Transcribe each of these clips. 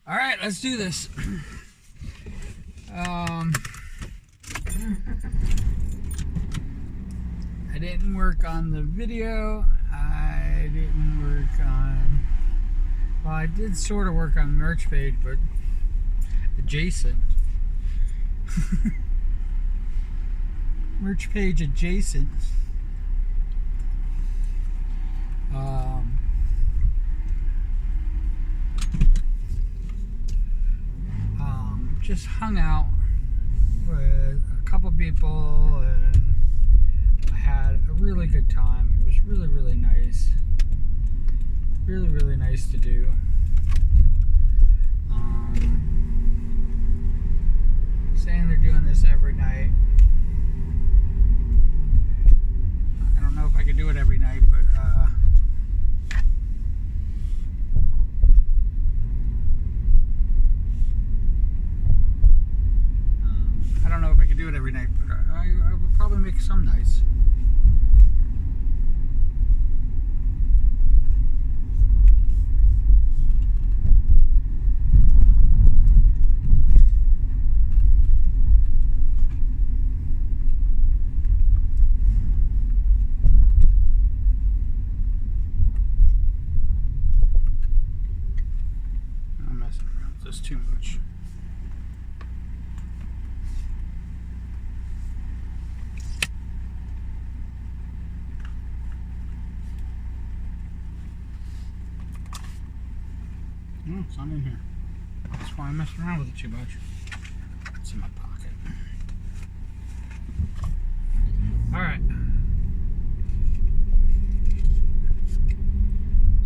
All right, let's do this. I didn't work on the video. I didn't work on... Well, I did sort of work on the merch page, but adjacent. Merch page adjacent. Just hung out with a couple people and I had a really good time. It was really, really nice. Really, really nice to do. Saying they're doing this every night. I don't know if I could do it every night, but I don't know if I could do it every night, but I would probably make some nights. I'm messing around with this too much. No, it's not in here. That's why I messed around with it too much. It's in my pocket. Alright.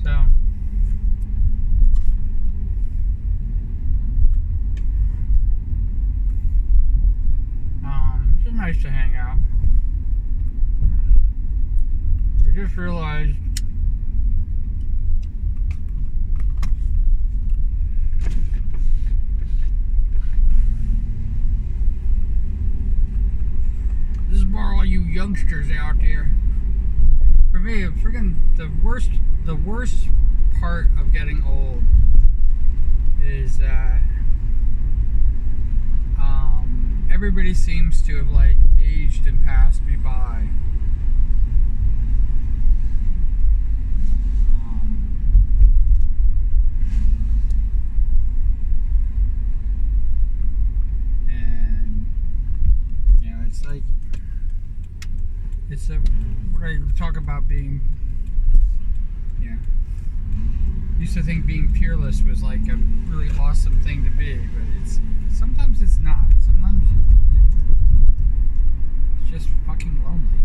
So. It's just nice to hang out. I just realized all you youngsters out there. For me, freaking the worst part of getting old is that everybody seems to have like aged and passed me by. And you know, it's like what I talk about being, used to think being peerless was like a really awesome thing to be, but sometimes it's not. Sometimes it's just fucking lonely.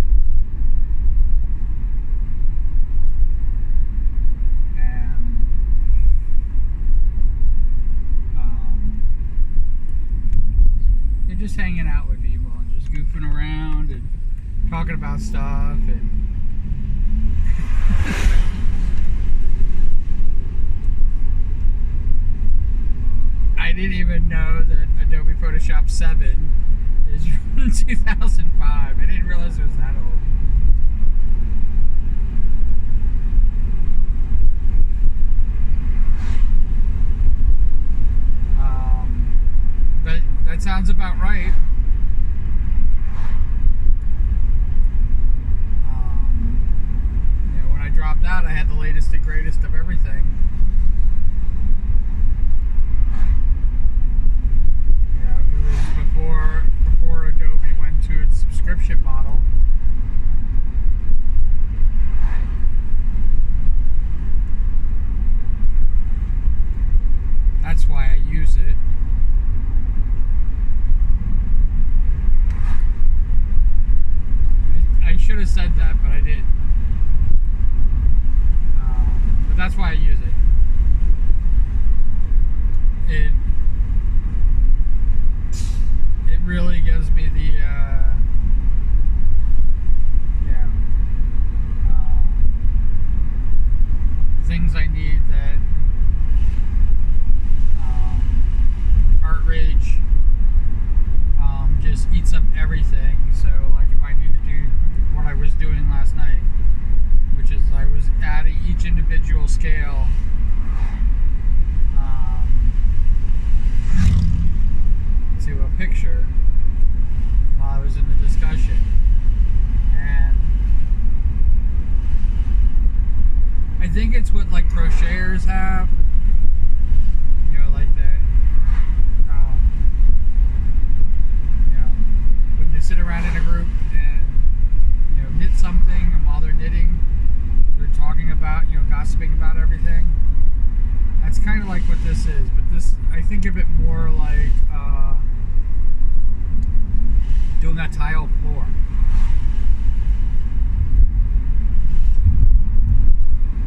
And you're just hanging out with people and just goofing around and talking about stuff and I didn't even know that Adobe Photoshop 7 is from 2005. I didn't realize it was that old. But that sounds about right. Dropped out, I had the latest and greatest of everything. It was before Adobe went to its subscription model. That's why I use it. like what this is, but this, I think of it more like doing that tile floor.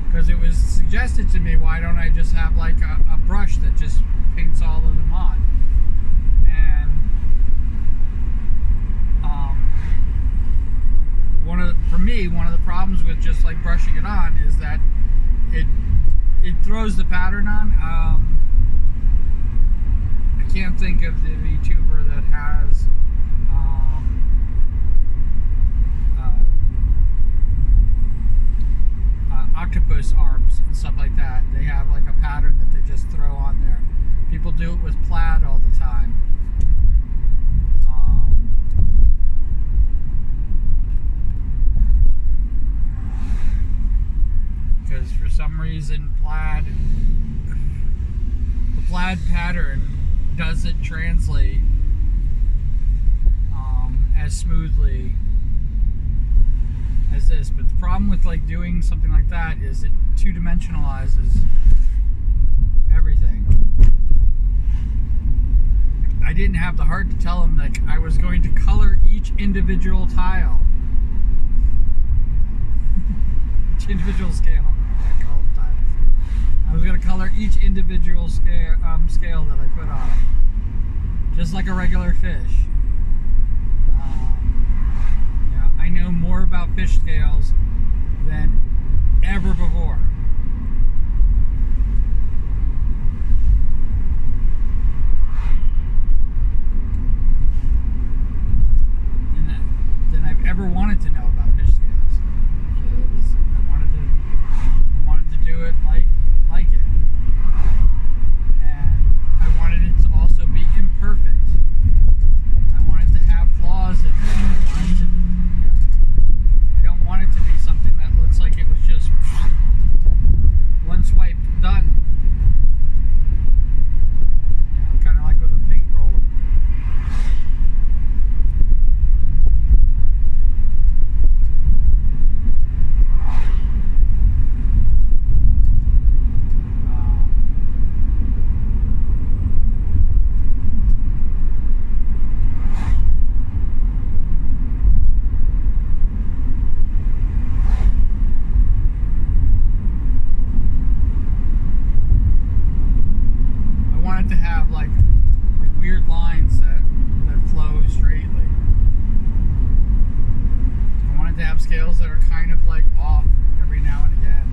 Because it was suggested to me, why don't I just have like a brush that just paints all of them on? And for me, one of the problems with just like brushing it on is that it throws the pattern on. I can't think of the VTuber that has octopus arms and stuff like that. They have like a pattern that they just throw on there. People do it with plaid all the time. Because for some reason the plaid pattern doesn't translate as smoothly as this. But the problem with like doing something like that is it two-dimensionalizes everything. I didn't have the heart to tell him like I was going to color each individual tile, each individual scale. I was going to color each individual scale that I put on it, just like a regular fish. Yeah, I know more about fish scales than ever before. Than I've ever wanted to know about fish scales. Because I wanted to do it like it. And I wanted it to also be imperfect. I wanted to have flaws in it. I don't want it to be something that looks like it was just one swipe done. Kind of like with a paint roller. To have like weird lines that flow straightly. I wanted to have scales that are kind of like off every now and again.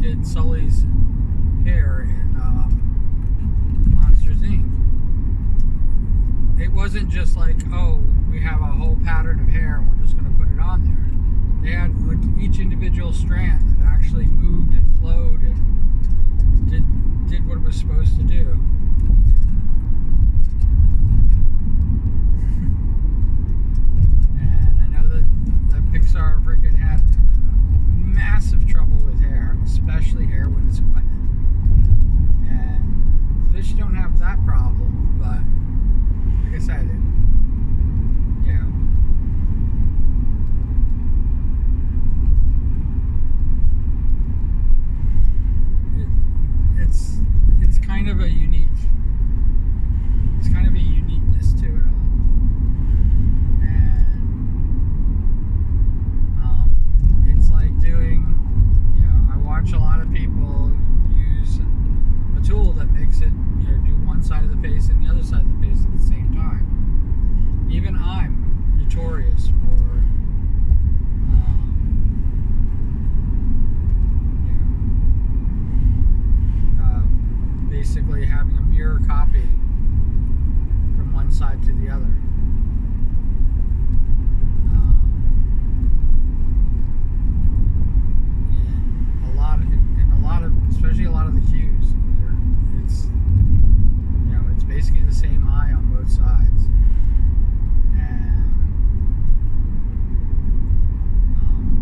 did Sully's hair in Monsters Inc. It wasn't just like, oh, we have a whole pattern of hair and we're just going to put it on there. They had like each individual strand that actually moved and flowed and did what it was supposed to do. And I know that Pixar freaking had massive trouble with hair, especially hair when it's wet. And fish don't have that problem, but like I said, it's kind of a uniqueness to it all. And it's like doing, I watch a lot of people use a tool that makes it, do one side of the face and the other side of the face at the same time. Even I'm notorious for basically having a mirror copy from one side to the other. Especially a lot of the cues, it's basically the same eye on both sides. And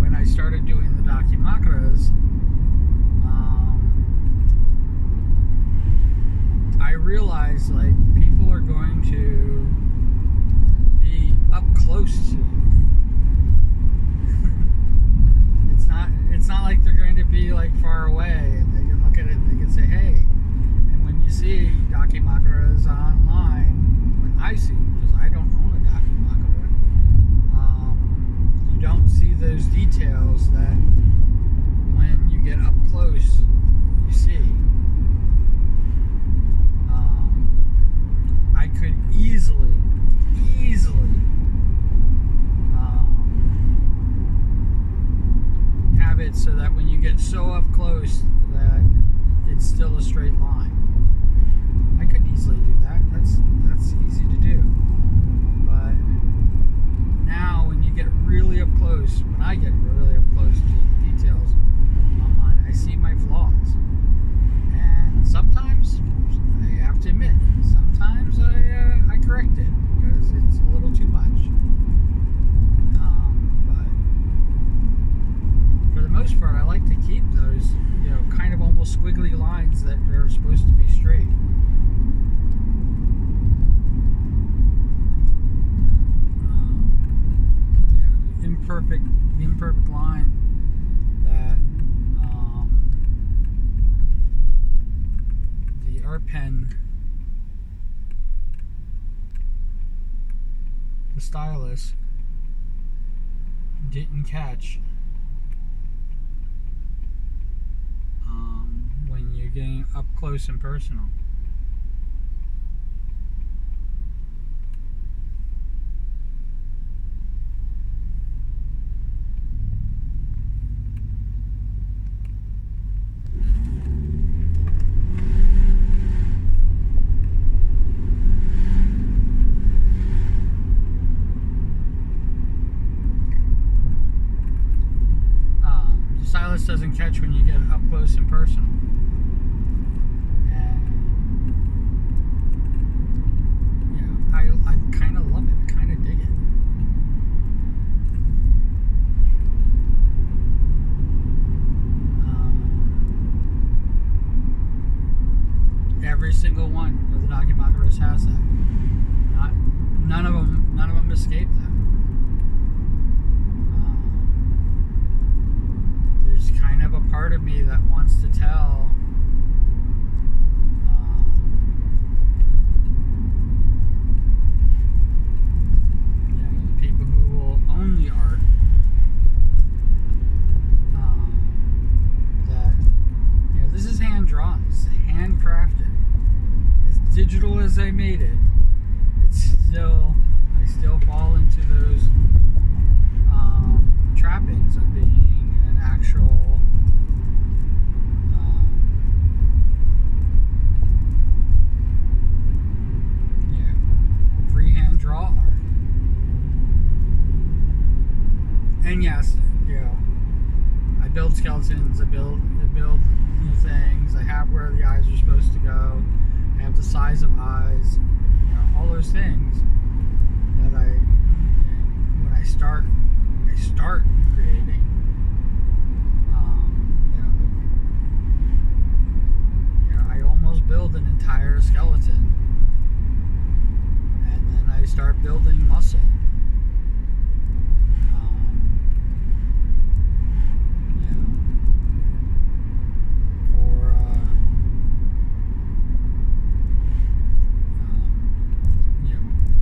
when I started doing the documakras, I realized like people are going to be up close to. It's not like they're going to be like far away and they can look at it and they can say, hey. And when you see documakras online, when I see, because I don't own a documakara, you don't see those details that when you get up close you see. I could easily have it so that when you get so up close that it's still a straight line. I could easily do that. That's easy to do. But now when you get really up close, when I get really up close to the details on mine, I see my flaws. And sometimes I have to admit, sometimes I correct it because it's a little too much. But for the most part, I like to keep those, kind of almost squiggly lines that are supposed to be straight. The imperfect line that the art pen, the stylus, didn't catch when you're getting up close and personal. Stylus doesn't catch when you get up close and personal. And I kind of love it, kind of dig it. Every single one of the documakras has that. None of them escape that. There's kind of a part of me that wants to tell the people who will own the art that this is hand drawn, it's handcrafted, as digital as they made it. It's still, I still fall into those trappings of being an actual skeletons. I build things. I have where the eyes are supposed to go. I have the size of eyes. All those things that when I start creating. I almost build an entire skeleton, and then I start building muscle.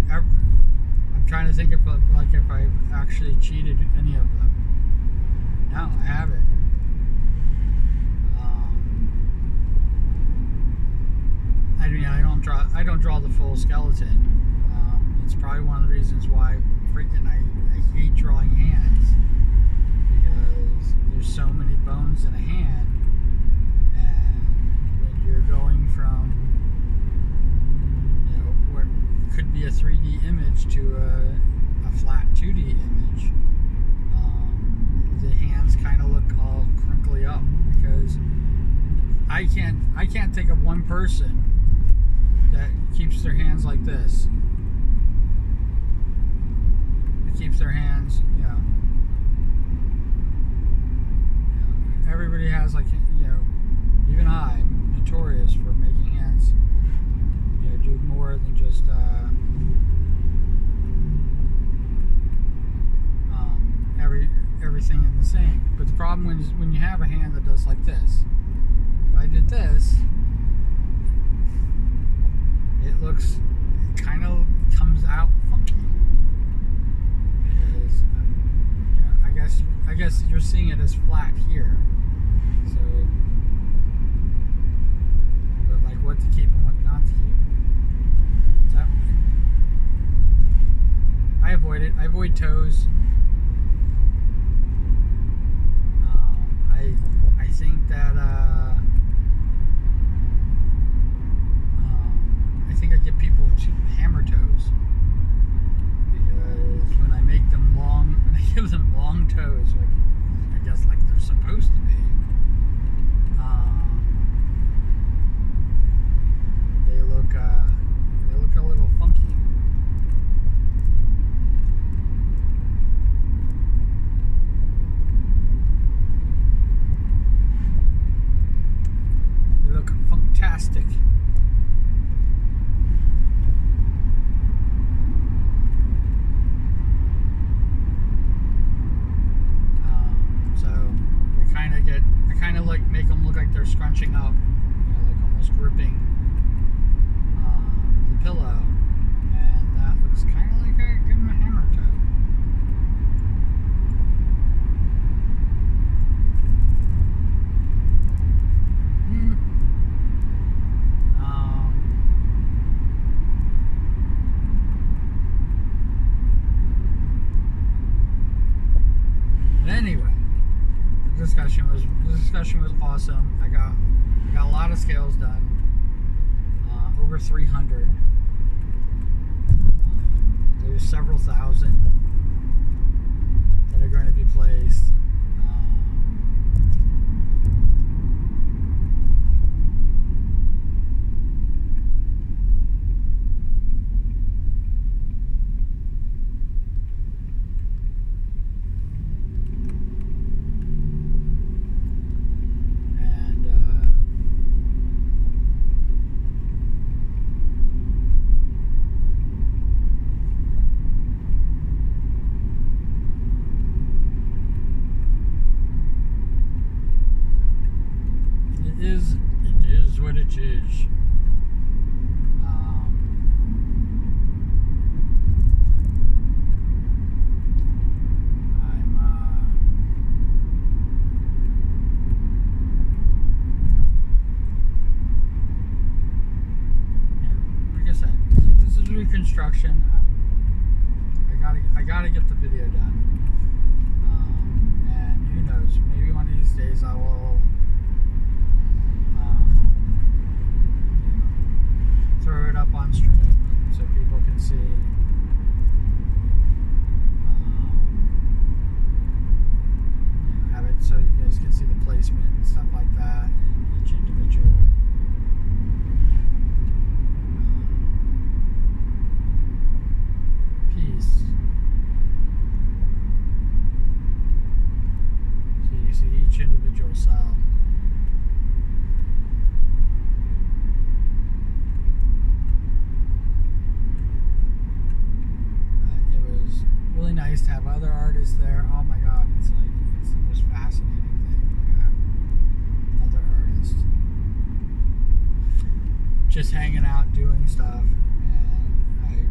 I'm trying to think if I've actually cheated any of them. No, I haven't. I don't draw the full skeleton. It's probably one of the reasons why I hate drawing hands, because there's so many bones in a hand, and when you're going from what could be a 3D image to a flat 2D image, the hands kind of look all crinkly up, because I can't think of one person that keeps their hands like this. It keeps their hands, everybody has even I'm notorious for making hands, do more than just everything in the same. But the problem when you have a hand that does like this, if I did this, it kind of comes out funky, because I guess you're seeing it as flat here. So, but what to keep and what not to keep. So I avoid it. I avoid toes. I think that I think I give people hammer toes, because when I make them long, when I give them long toes, I guess they're supposed to be, they look a little funky. They look fantastic. Make them look like they're scrunching up, almost gripping the pillow, and that looks kind of like give them a hammer toe. But anyway. The discussion was awesome. I got a lot of scales done, over 300. There's several thousand that are going to be placed. It is what it is. Like I said, this is reconstruction. I gotta get the video done. And who knows? Maybe one of these days I will. Throw it up on stream so people can see. Have it so you guys can see the nice to have other artists there. Oh my God, it's the most fascinating thing to have other artists just hanging out, doing stuff, and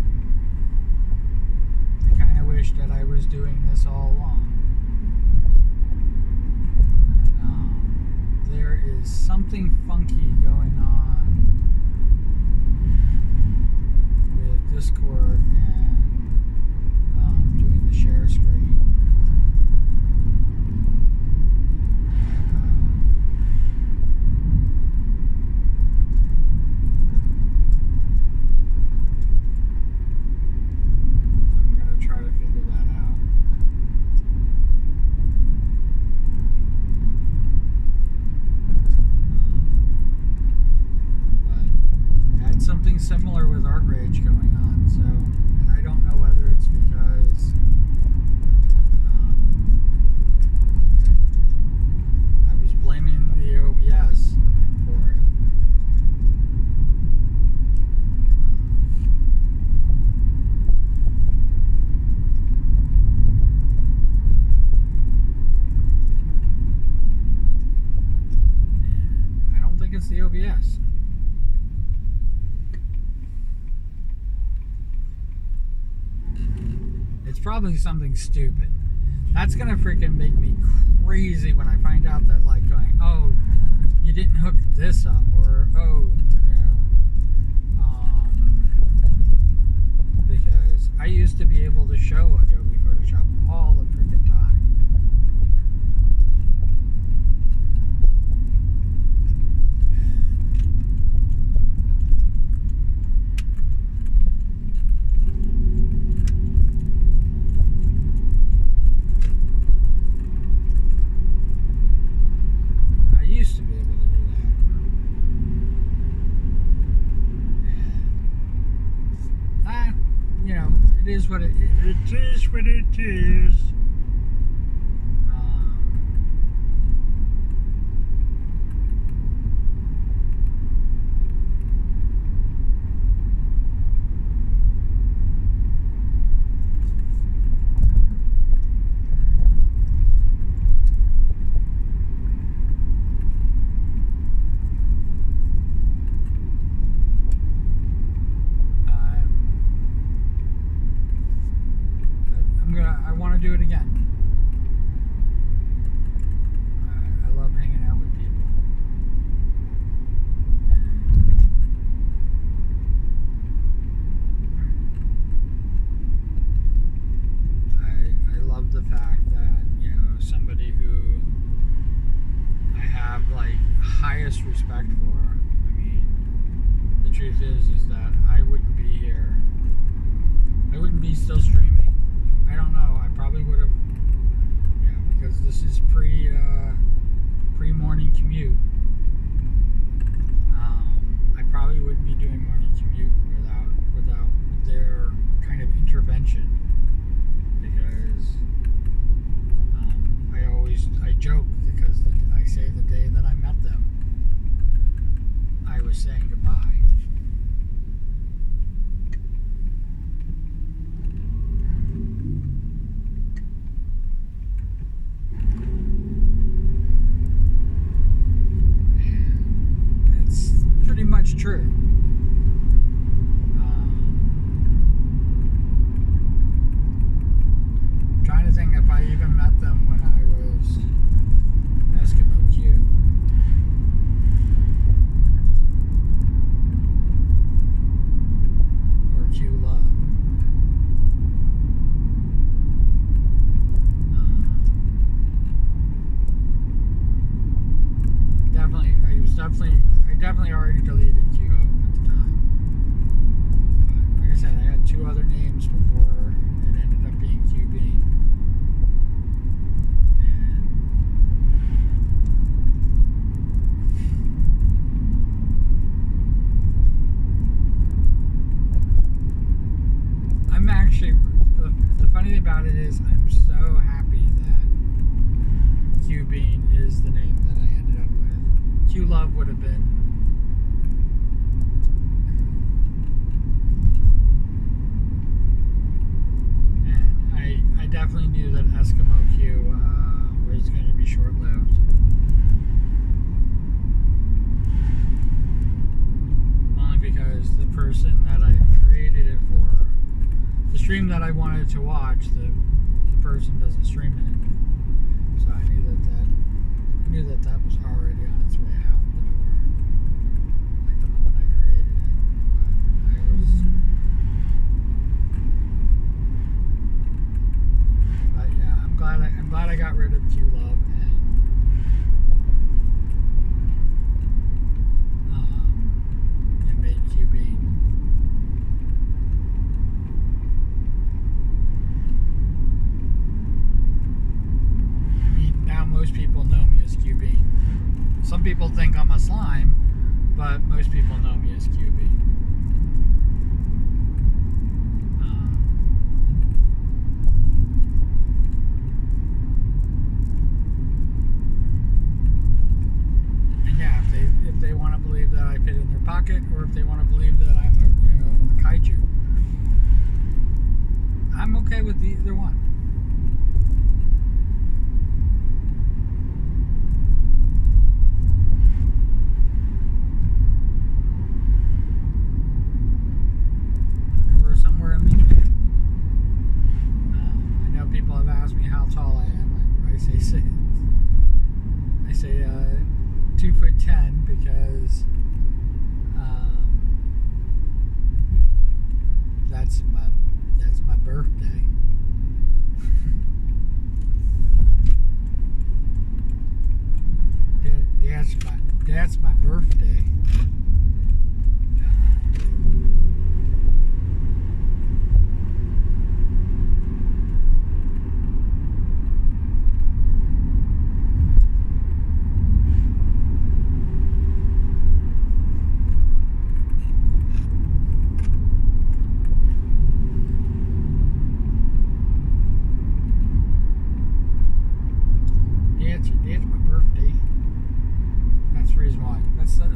I kind of wish that I was doing this all along. There is something funky going on with Discord and doing the share screen. I'm going to try to figure that out. Something similar with Art Rage going on, so, and I don't know whether it's because I was blaming the OBS for it. And I don't think it's the OBS. It's probably something stupid. That's gonna freaking make me crazy when I find out that, like, going, oh, you didn't hook this up, or oh, because I used to be able to show Adobe Photoshop all the freaking time. It is what it is. What it is. Do it again. I love hanging out with people. I love the fact that, somebody who I have like highest respect for. I mean, the truth is that I wouldn't be here. I wouldn't be still streaming. I don't know. I probably would have, because this is pre-morning commute. I probably wouldn't be doing morning commute without their kind of intervention, because I joke because I say the day that I met them, I was saying goodbye. Much true. I'm trying to think if I even met them when I was Eskimo Q. Or Q Love. I definitely already deleted Q Hope at the time. But like I said, I had two other names before it ended up being Q Bean. I'm actually, the funny thing about it is I'm so happy that Q Bean is the name that I ended up with. Q Love would have been stream that I wanted to watch, the person doesn't stream it. So I knew that was already on its way out the door. Like the moment I created it. But yeah, I'm glad I got rid of Q Love and made QB. Most people know me as QB. Some people think I'm a slime, but most people know me as QB. And yeah, if they want to believe that I fit in their pocket, or if they want to believe that I'm a kaiju, I'm okay with either one. People have asked me how tall I am. I say 2'10" because that's my birthday. That's my birthday.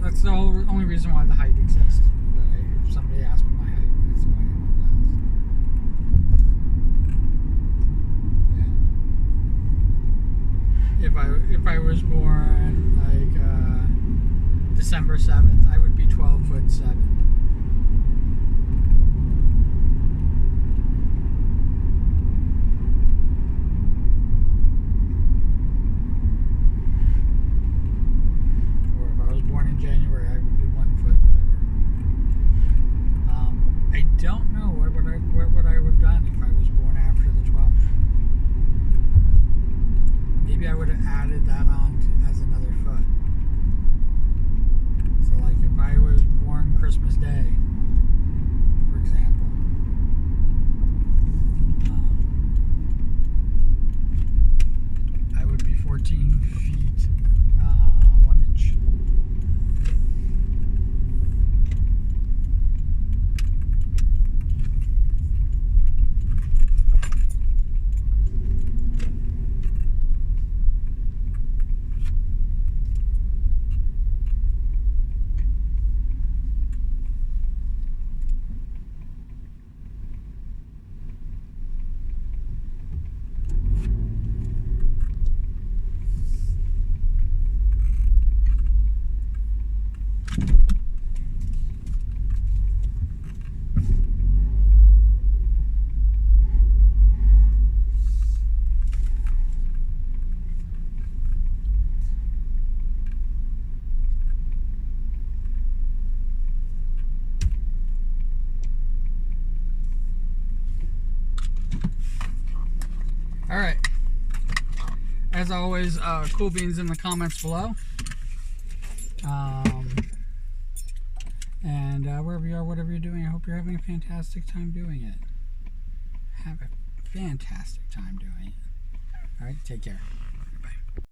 That's the only reason why the height exists. If somebody asks me my height, that's why it does. Yeah. If I was born like December 7th, I would be 12'7". January, I would be 1 foot, whatever. I don't know what would I have done if I was born after the 12th. Maybe I would have added that on as another foot. So, like, if I was born Christmas Day, for example, I would be 14 feet 1 inch. Alright. As always, cool beans in the comments below. And wherever you are, whatever you're doing, I hope you're having a fantastic time doing it. Have a fantastic time doing it. Alright, take care.